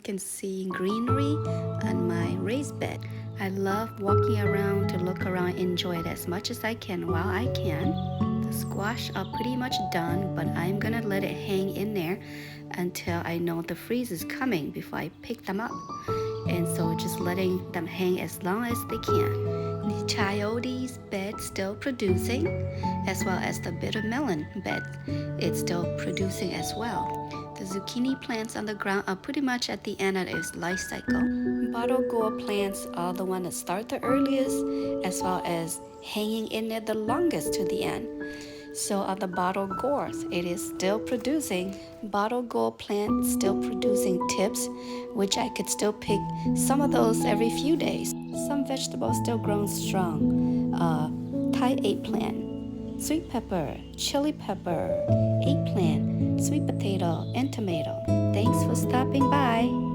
can see greenery on my raised bed. I love walking around to look around, enjoy it as much as I can while I can. The squash are pretty much done, but I'm gonna let it hang in there until I know the freeze is coming before I pick them up. And so just letting them hang as long as they can. The chayote's bed still producing, as well as the bitter melon bed. It's still producing as well. The zucchini plants on the ground are pretty much at the end of its life cycle. Bottle gourd plants are the one that start the earliest, as well as hanging in there the longest to the end. So are the bottle gourds. It is still producing. Bottle gourd plant still producing tips, which I could still pick some of those every few days. Some vegetables still growing strong. Thai eggplant, sweet pepper, chili pepper, eggplant, sweet potato, and tomato. Thanks for stopping by.